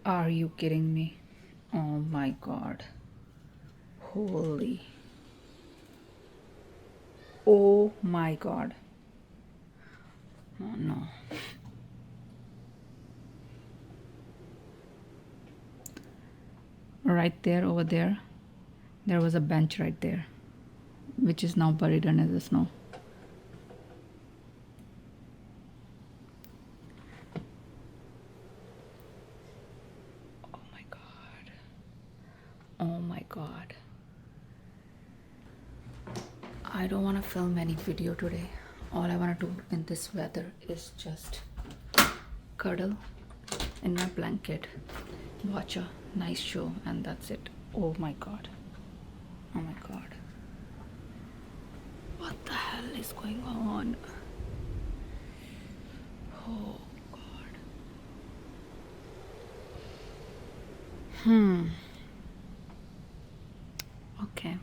Are you kidding me? Oh my god. Holy. Oh my god. Oh no. Right there, over there, there was a bench right there, which is now buried under the snow. Oh my god. Oh my god. I don't want to film any video today. All I want to do in this weather is just cuddle in my blanket, watch a nice show, and that's it. Oh my god. Oh my god. What the hell is going on? Oh god. Okay.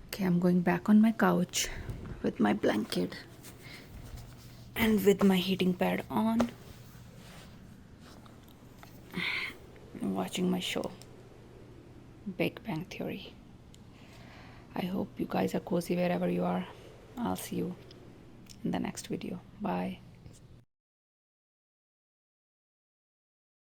Okay, I'm going back on my couch with my blanket and with my heating pad on, watching my show, Big Bang Theory. I hope you guys are cozy wherever you are. I'll see you in the next video. Bye.